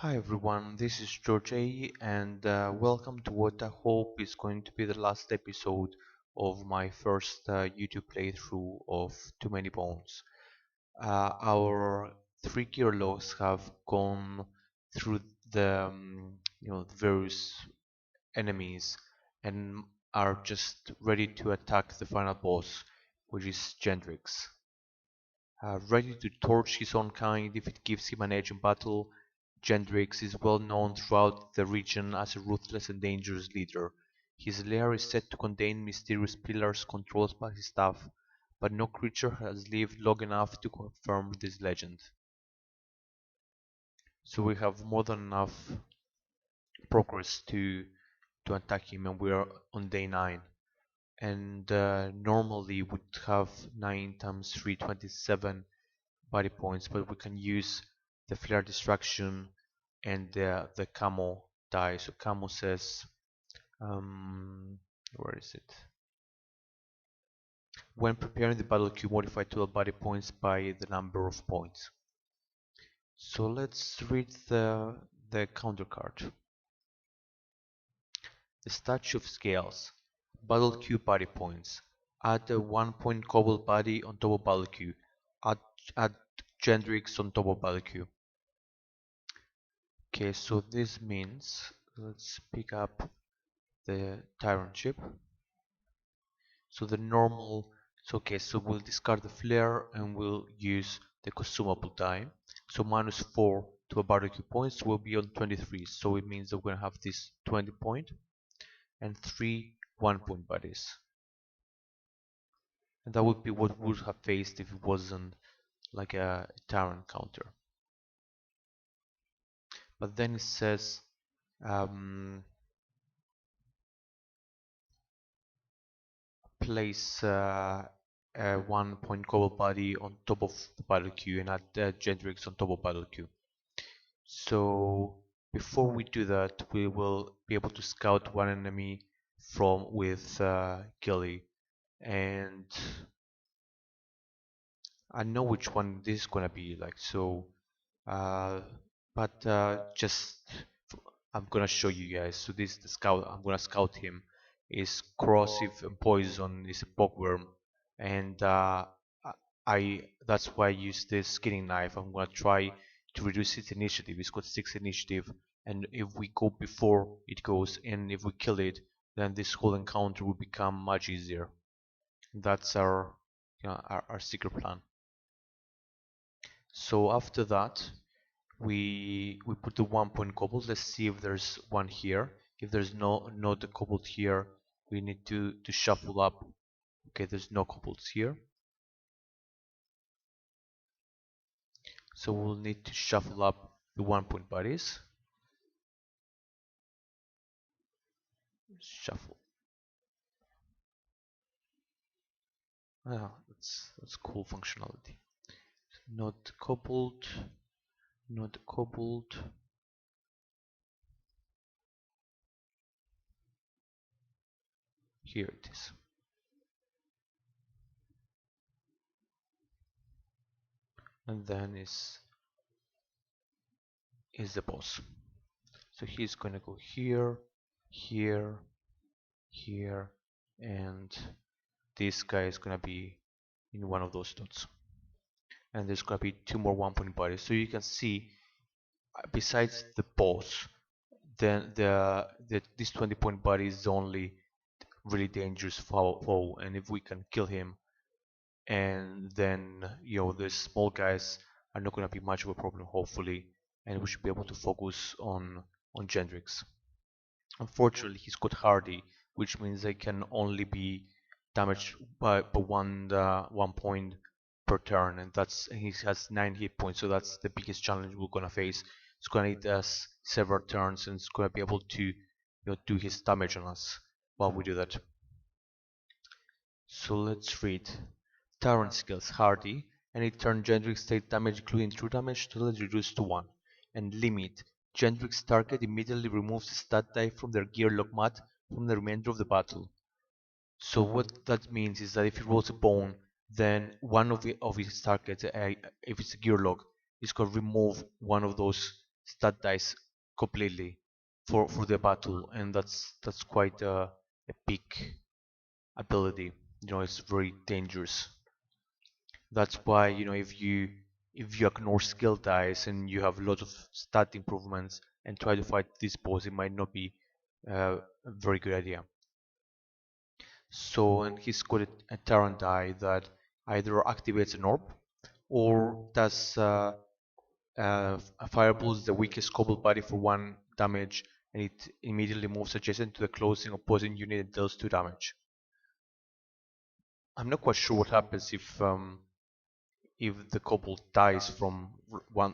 Hi everyone, this is George A, and welcome to what I hope is going to be the last episode of my first YouTube playthrough of Too Many Bones. Our three gear logs have gone through the various enemies and are just ready to attack the final boss, which is Gendricks. Ready to torch his own kind if it gives him an edge in battle, Gendricks is well known throughout the region as a ruthless and dangerous leader. His lair is said to contain mysterious pillars controlled by his staff, but no creature has lived long enough to confirm this legend. So we have more than enough progress to attack him, and we are on day 9. And normally would have 9 times 3 27 body points, but we can use the flare distraction and the camo die. So camo says, um, where is it? When preparing the battle queue, modify total body points by the number of points. So let's read the counter card. The Statue of Scales. Battle queue body points. Add a 1 point cobalt body on top of battle queue. Add, add Gendricks on top of battle queue. Okay, so this means let's pick up the Tyrant ship. So the normal, so okay, so we'll discard the flare and we'll use the consumable die. So -4 to a barbecue points will be on 23. So it means that we're gonna have this 20 point and 3 1 point buddies. And that would be what we would have faced if it wasn't like a Tyrant counter. But then it says um, place a 1 point cover body on top of the battle queue and add Gendricks on top of battle queue. So before we do that, we will be able to scout one enemy from with Gilly, and I know which one this is gonna be like. So, uh, but just I'm gonna show you guys. So this is the scout. I'm gonna scout him. Is corrosive and poison. Is a bogworm, and that's why I use this skinning knife. I'm gonna try to reduce its initiative. It's got 6 initiative, and if we go before it goes, and if we kill it, then this whole encounter will become much easier. That's our secret plan. So after that, we put the 1 point cobalt. Let's see if there's one here. If there's no the cobalt here, we need to shuffle up. Okay, there's no cobalts here, so we'll need to shuffle up the 1 point buddies. Shuffle. Ah, that's cool functionality. Not cobalt, not cobalt. Here it is. And then is the boss. So he's gonna go here, here, here, and this guy is gonna be in one of those dots. And there's gonna be 2 more 1 point bodies. So you can see, besides the boss, then this 20 point body is the only really dangerous foe, and if we can kill him, and then the small guys are not gonna be much of a problem, hopefully, and we should be able to focus on Gendricks. Unfortunately, he's got hardy, which means they can only be damaged by 1 point per turn, and he has 9 hit points, so that's the biggest challenge we're gonna face. It's gonna need us several turns, and it's gonna be able to do his damage on us while we do that. So let's read. Tyrant skills hardy. Any turn Gendrix takes damage including true damage total is reduced to 1. And limit. Gendrix target immediately removes the stat die from their gear log mat from the remainder of the battle. So what that means is that if he rolls a bone, then one of his targets, if it's a gear log, is going to remove one of those stat dice completely for the battle, and that's quite a big ability. It's very dangerous. That's why if you ignore skill dice and you have lots of stat improvements and try to fight this boss, it might not be a very good idea. So, and he's got a Terran die that either activates an orb or does a fireball is the weakest cobalt body for 1 damage, and it immediately moves adjacent to the closing opposing unit and deals 2 damage. I'm not quite sure what happens if the cobalt dies from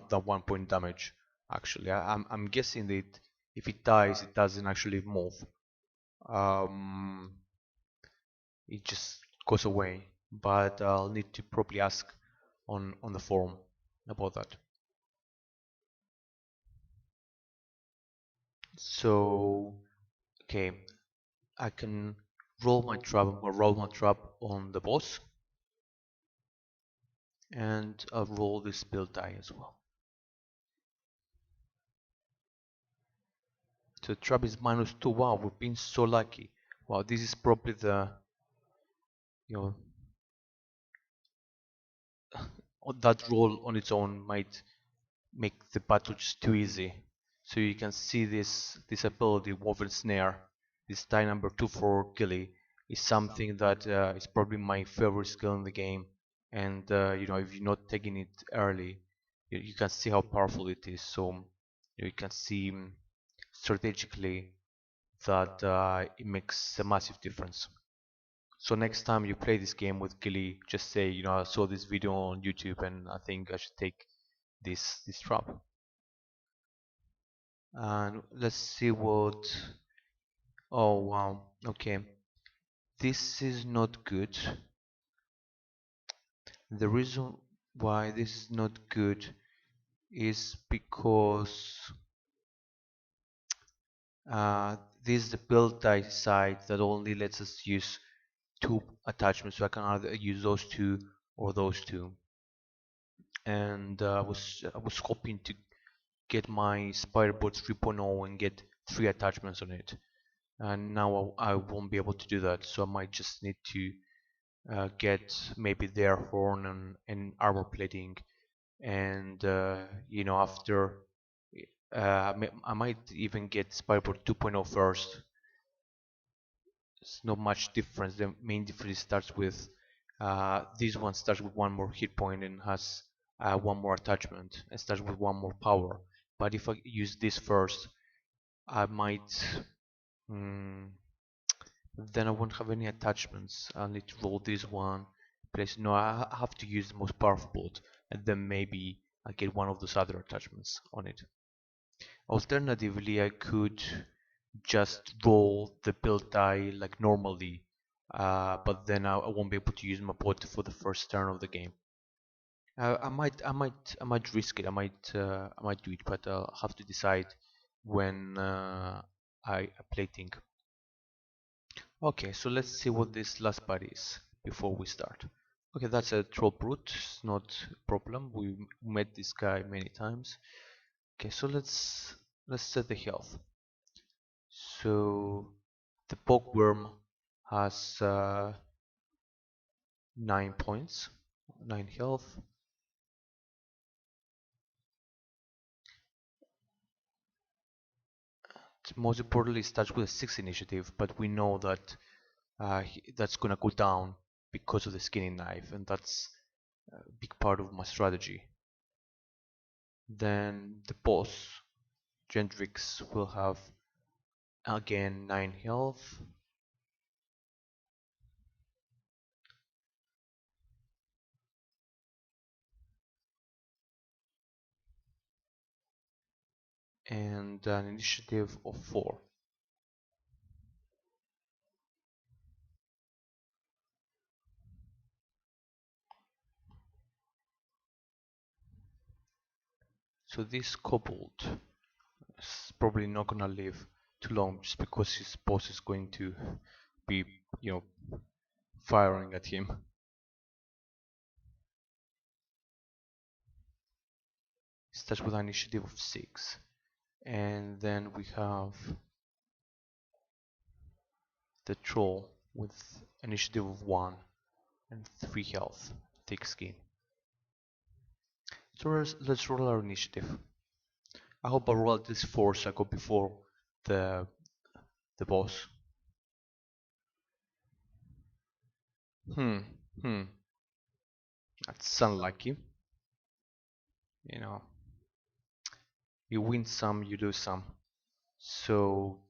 the 1 point damage. Actually, I'm guessing that if it dies, it doesn't actually move. Um, it just goes away. But I'll need to probably ask on the forum about that. So, okay, I can roll my trap. I'm gonna roll my trap on the boss, and I'll roll this build die as well. So the trap is -2. Wow, we've been so lucky. Wow, this is probably the you know that roll on its own might make the battle just too easy. So you can see this ability, Woven Snare, this die number 2 for Gilly, is something that is probably my favorite skill in the game. And if you're not taking it early, you can see how powerful it is. So you can see strategically that it makes a massive difference. So next time you play this game with Gilly, just say, I saw this video on YouTube and I think I should take this trap. And let's see what. Oh wow, okay. This is not good. The reason why this is not good is because uh, this is the build die site that only lets us use 2 attachments, so I can either use those 2 or those 2. And I was hoping to get my Spiderboard 3.0 and get 3 attachments on it. And now I won't be able to do that, so I might just need to get maybe their horn and armor plating, and after I might even get Spiderboard 2.0 first. It's not much difference. The main difference starts with this one starts with 1 more hit point and has 1 more attachment and starts with 1 more power. But if I use this first, I might then I won't have any attachments. I'll need to roll this one. Place no, I have to use the most powerful bolt, and then maybe I get one of those other attachments on it. Alternatively, I could just roll the build die like normally, but then I won't be able to use my bot for the first turn of the game. I might risk it. I might do it, but I'll have to decide when I play think. Okay, so let's see what this last part is before we start. Okay, that's a troll brute. It's not a problem. We met this guy many times. Okay, so let's set the health. So the pokeworm has 9 points, 9 health. Most importantly, it starts with a 6 initiative, but we know that that's gonna go down because of the skinning knife, and that's a big part of my strategy. Then the boss, Gendricks, will have again 9 health. And an initiative of 4. So this kobold is probably not gonna live too long just because his boss is going to be, firing at him. Starts with an initiative of 6. And then we have the troll with initiative of 1 and 3 health, thick skin. So let's roll our initiative. I hope I roll at least 4 so I go before the the boss. Hmm, hmm. That's unlucky. You know, you win some, you lose some. So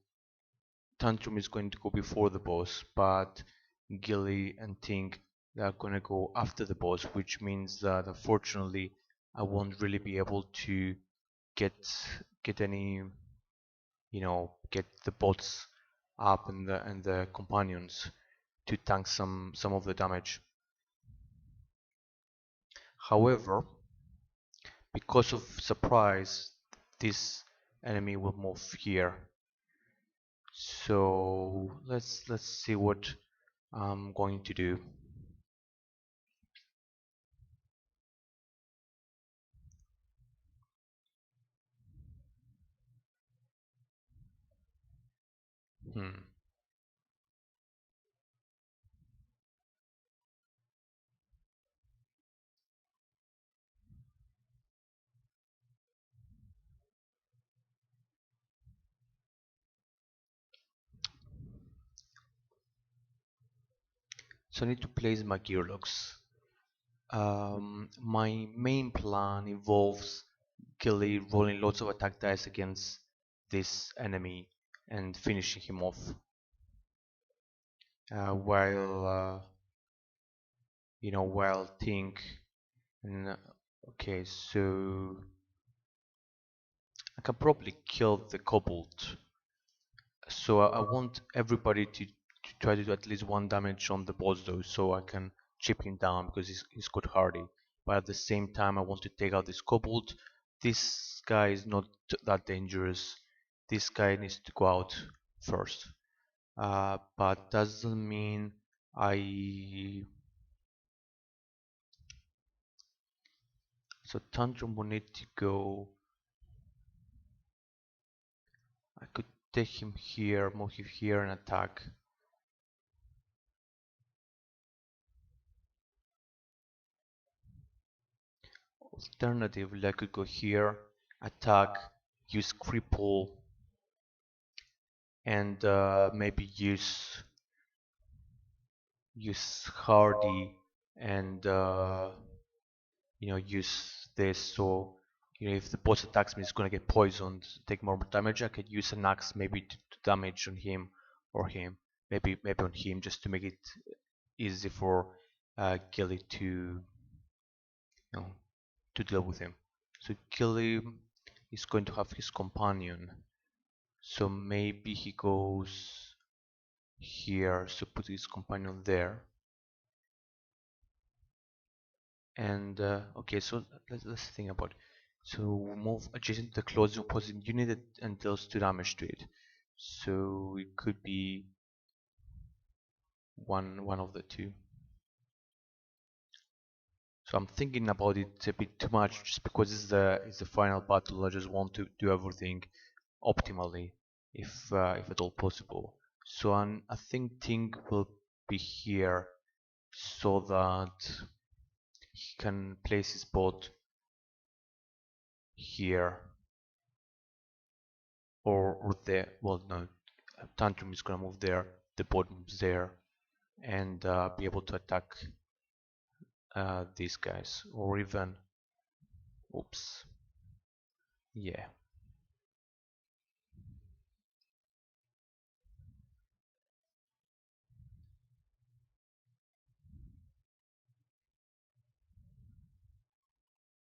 Tantrum is going to go before the boss, but Gilly and Tink are going to go after the boss, which means that unfortunately I won't really be able to get get any, get the bots up and the companions to tank some of the damage. However, because of surprise, this enemy will move here. So let's see what I'm going to do. Hmm. So I need to place my gearlocks. My main plan involves Gilly rolling lots of attack dice against this enemy and finishing him off. While Tink and okay, so I can probably kill the kobold. So I want everybody to try to do at least 1 damage on the boss though, so I can chip him down because he's quite hardy. But at the same time, I want to take out this kobold. This guy is not that dangerous. This guy needs to go out first. But doesn't mean I. So Tantrum will need to go. I could take him here, move him here, and attack. Alternatively, I could go here, attack, use cripple, and maybe use hardy and use this. So if the boss attacks me, it's gonna get poisoned, take more damage. I could use an axe maybe to damage on him or him, maybe on him just to make it easy for Gilly know to deal with him. So Gilly is going to have his companion. So maybe he goes here, so put his companion there. And okay, so let's think about it. So move adjacent to the closest opposing unit and deals 2 damage to it. So it could be one of the two. So I'm thinking about it a bit too much just because it's the final battle. I just want to do everything optimally if at all possible. So I think Ting will be here so that he can place his boat here or there. Well, no, Tantrum is gonna move there. The boat moves there, and be able to attack these guys, or even, oops, yeah.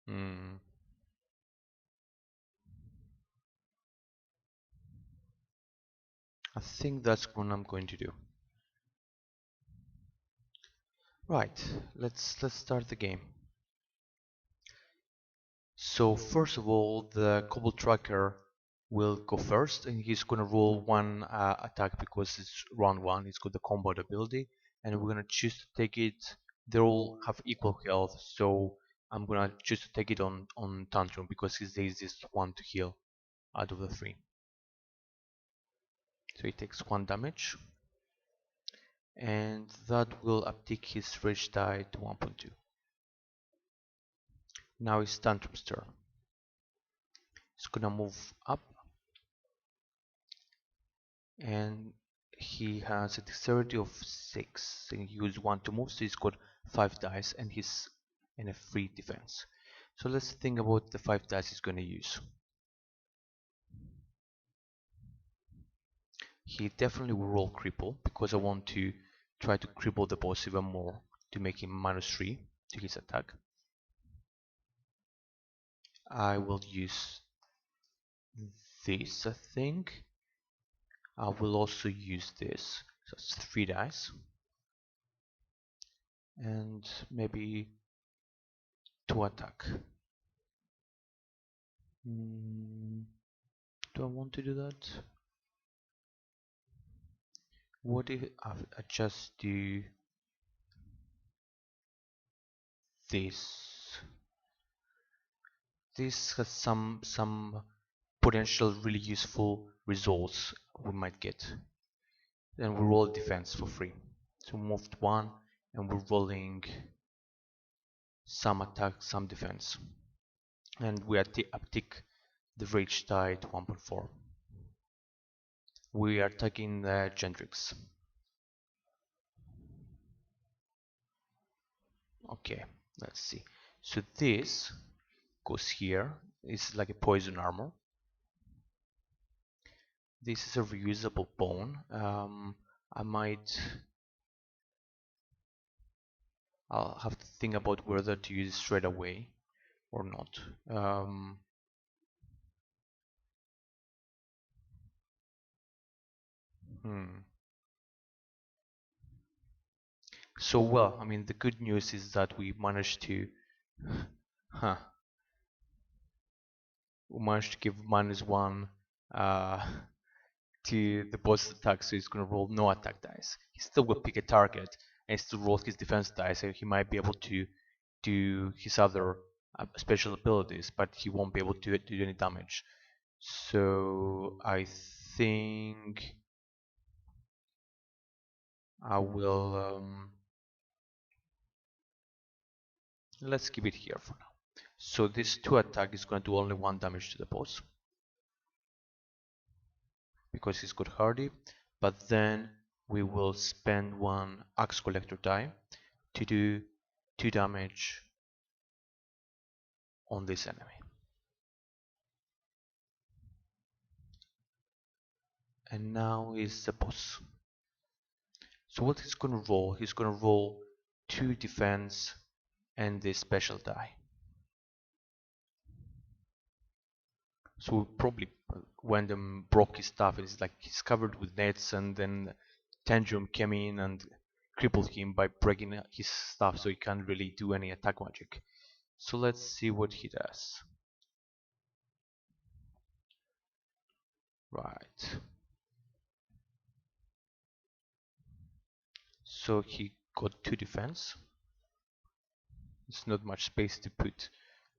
Mm, I think that's what I'm going to do. Right, let's start the game. So first of all, the Cobalt Tracker will go first, and he's gonna roll 1 attack because it's round 1. It's got the combat ability, and we're gonna choose to take it. They all have equal health, so I'm gonna choose to take it on Tantrum because he's the easiest one to heal. out of the 3. So he takes 1 damage, and that will uptick his rage die to 1.2. Now it's Tantrum's turn. He's gonna move up, and he has a dexterity of 6, and he used 1 to move, so he's got 5 dice and he's in a free defense. So let's think about the 5 dice he's gonna use. He definitely will roll cripple, because I want to try to cripple the boss even more to make him -3 to his attack. I will use this, I think. I will also use this, so it's 3 dice, and maybe 2 attack. Do I want to do that? What if I just do this? This has some potential really useful results we might get. Then we roll defense for free. So we moved 1, and we're rolling some attack, some defense, and we uptick the rage die to 1.4. We are attacking the Gendricks. Okay, let's see. So this goes here. It's like a poison armor. This is a reusable bone. I'll have to think about whether to use it straight away or not. So well, I mean, the good news is that we managed to give -1 to the boss attack, so he's gonna roll no attack dice. He still will pick a target and still roll his defense dice, so he might be able to do his other special abilities, but he won't be able to do any damage. So I think I will let's keep it here for now. So this 2 attack is going to do only 1 damage to the boss, because he's got hardy, but then we will spend 1 axe collector die to do 2 damage on this enemy. And now is the boss. So what he's gonna roll? He's gonna roll 2 defense and this special die. So probably when them broke his stuff, it's like he's covered with nets, and then Tantrum came in and crippled him by breaking his stuff, so he can't really do any attack magic. So let's see what he does. Right. So he got 2 defense. It's not much space to put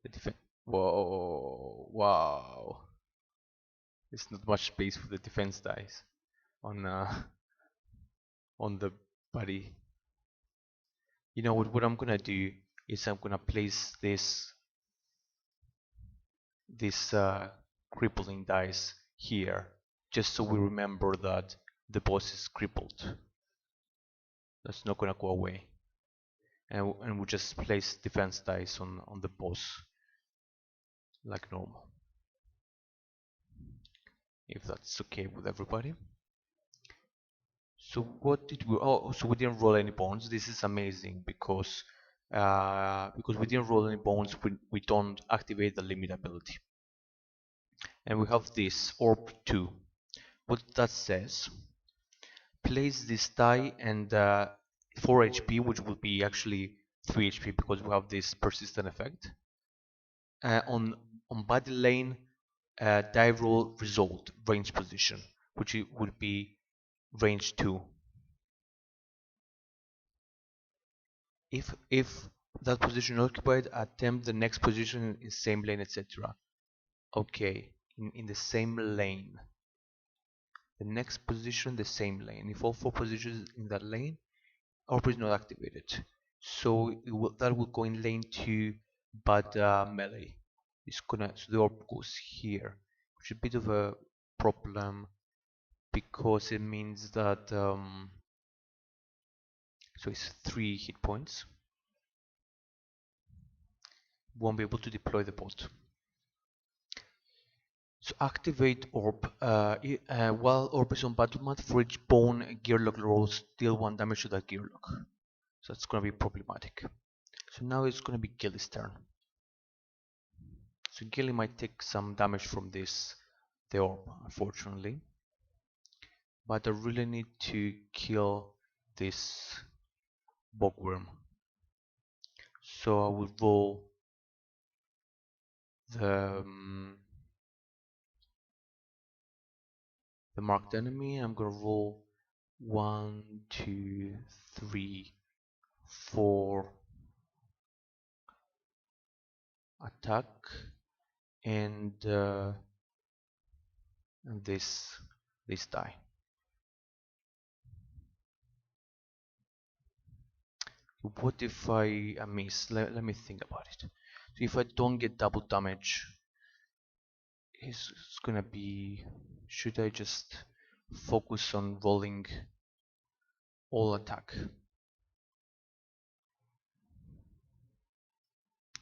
the defense. Whoa! Wow! There's not much space for the defense dice on the body. You know what I'm gonna do is I'm gonna place this crippling dice here, just so we remember that the boss is crippled. That's not gonna go away, and we just place defense dice on the boss like normal, if that's okay with everybody. So what did we? Oh, so we didn't roll any bones. This is amazing, because we didn't roll any bones, we don't activate the limit ability. And we have this orb 2. What that says: place this die and 4 HP, which will be actually 3 HP because we have this persistent effect, on body lane die roll result range position, which would be range 2. If that position occupied, attempt the next position in same lane, etc. Okay, in the same lane. The next position, the same lane. If all 4 positions in that lane, orb is not activated. So that will go in lane 2, but melee. So the orb goes here, which is a bit of a problem because it means that so it's 3 hit points. Won't be able to deploy the bot. So activate orb. While orb is on battle mat, for each bone gearlock rolls, deal 1 damage to that gearlock. So that's gonna be problematic. So now it's gonna be Gilly's turn. So Gilly might take some damage from the orb, unfortunately. But I really need to kill this bogworm. So I will roll the marked enemy. I'm gonna roll 1, 2, 3, 4 attack, and this die. What if I miss? Let me think about it. So if I don't get double damage, it's gonna be. Should I just focus on rolling all attack?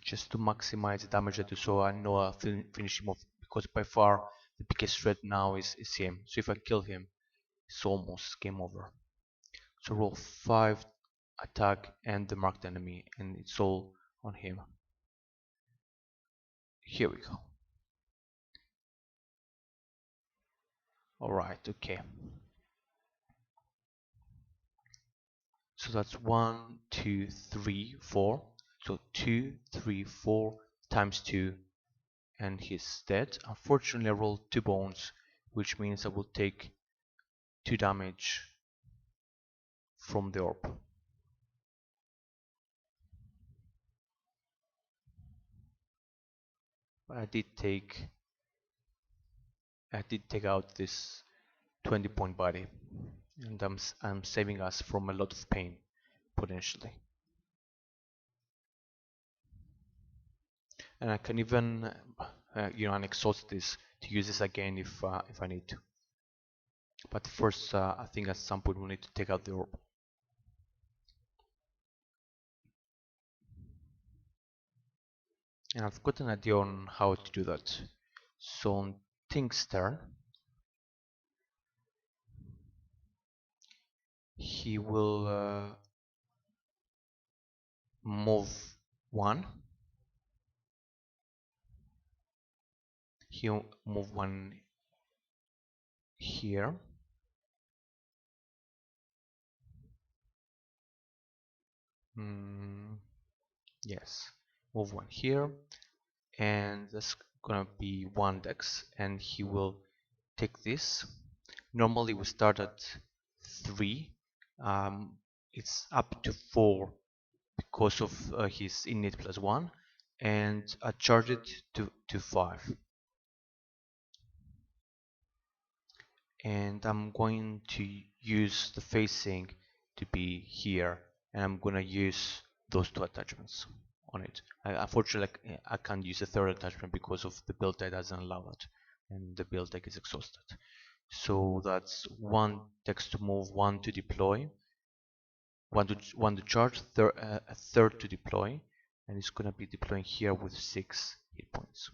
Just to maximize the damage I do, so I know I'll finish him off, because by far the biggest threat now is him. So if I kill him, it's almost game over. So roll 5 attack and the marked enemy, and it's all on him. Here we go. Alright, okay. So that's 1, 2, 3, 4. So 2, 3, 4 times 2, and he's dead. Unfortunately, I rolled 2 bones, which means I will take 2 damage from the orb. But I did take out this 20-point body, and I'm saving us from a lot of pain potentially. And I can even unexhaust this to use this again if I need to. But first, I think at some point we'll need to take out the orb. And I've got an idea on how to do that. So on Tink's turn, he will move 1. He'll move 1 here. Yes, move 1 here, and that's gonna be 1 dex, and he will take this. Normally we start at 3. It's up to 4 because of his innate +1, and I charge it to 5. And I'm going to use the facing to be here, and I'm gonna use those 2 attachments on it. Unfortunately, I can't use a 3rd attachment because of the build deck doesn't allow that, and the build deck is exhausted. So that's 1 dex to move, 1 to deploy, 1 to charge, a 3rd to deploy, and it's gonna be deploying here with 6 hit points.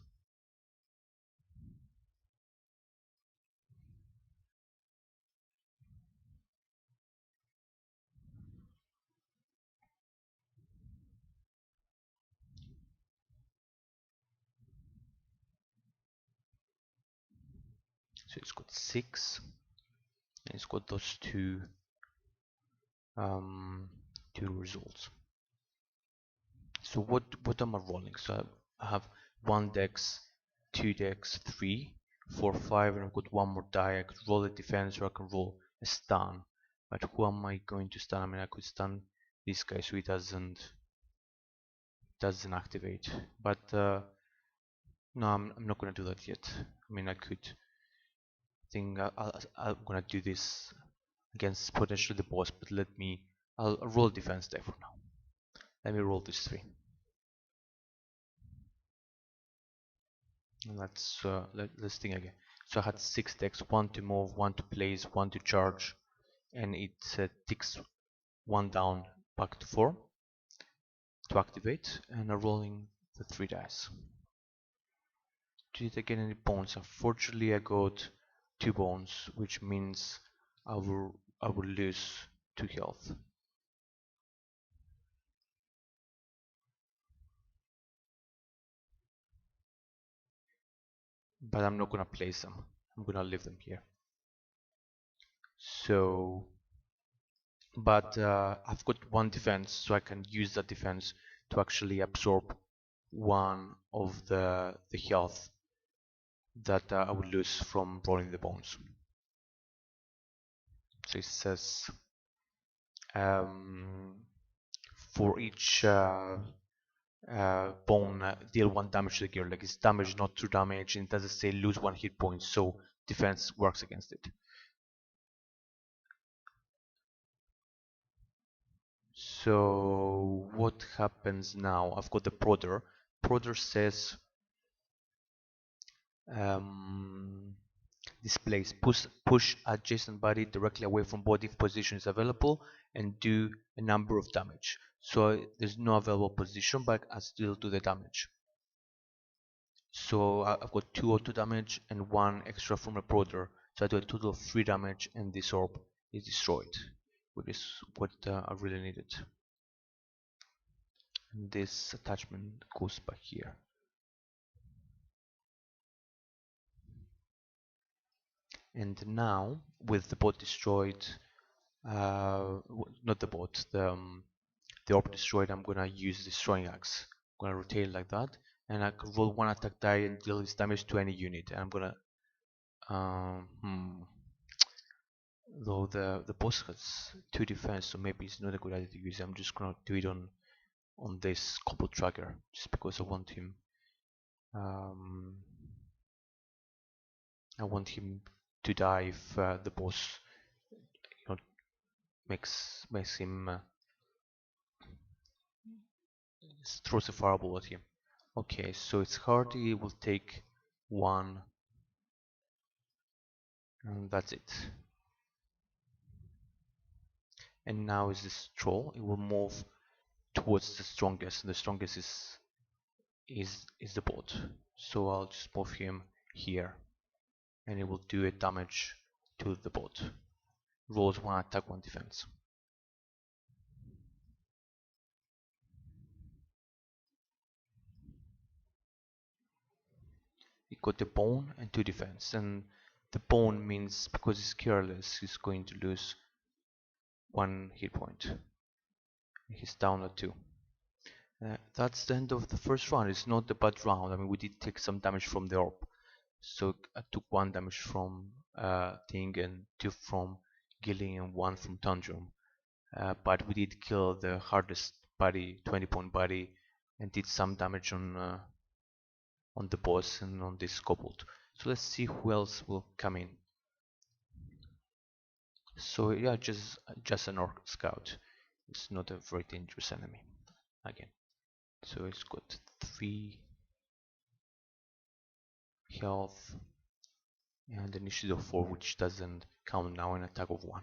So it's got 6, and it's got those 2 results. So what am I rolling? So I have 1 dex, 2 dex, 3, 4, 5, and I've got 1 more die. I could roll a defense, or I can roll a stun. But who am I going to stun? I mean, I could stun this guy so he doesn't activate. But no, I'm not going to do that yet. I mean, I could think I'm gonna do this against potentially the boss, but I'll roll defense die for now. Let me roll this 3. Let's think again. So I had 6 decks, 1 to move, 1 to place, 1 to charge, and it ticks 1 down back to 4 to activate, and I'm rolling the 3 dice. Did I get any bones? Unfortunately, I got 2 bones, which means I will lose 2 health. But I'm not gonna place them. I'm gonna leave them here. So, but I've got 1 defense, so I can use that defense to actually absorb 1 of the health that I would lose from rolling the bones. So it says for each bone, deal 1 damage to the gear. Like it's damage, not true damage, and it doesn't say lose 1 hit point, so defense works against it. So what happens now? I've got the prodder. Prodder says displays push adjacent body directly away from body if position is available and do a number of damage. So there's no available position, but I still do the damage. So I've got 2 auto damage and 1 extra from a prodder. So I do a total of 3 damage, and this orb is destroyed, which is what I really needed. And this attachment goes back here. And now, with the bot destroyed, not the bot, the orb destroyed, I'm gonna use Destroying Axe. I'm gonna rotate like that, and I can roll 1 attack die and deal this damage to any unit. And I'm gonna, though the boss has 2 defense, so maybe it's not a good idea to use it. I'm just gonna do it on this couple tracker, just because I want him. I want him to die if the boss, you know, makes him throws a fireball at him. Okay, so it's hardy. It will take 1, and that's it. And now is this troll. It will move towards the strongest, and the strongest is the bot. So I'll just move him here, and it will do a damage to the bot. Rolls 1 attack, 1 defense. He got the bone and 2 defense, and the bone means because he's careless, he's going to lose 1 hit point. He's down at 2. That's the end of the first round. It's not a bad round. I mean, we did take some damage from the orb. So I took 1 damage from Ting and 2 from Gilling and 1 from Tundrum. But we did kill the hardest buddy, 20-point buddy, and did some damage on the boss and on this kobold. So let's see who else will come in. So yeah, just an orc scout. It's not a very dangerous enemy again. So it's got 3 health and initiative of 4, which doesn't count now, an attack of 1.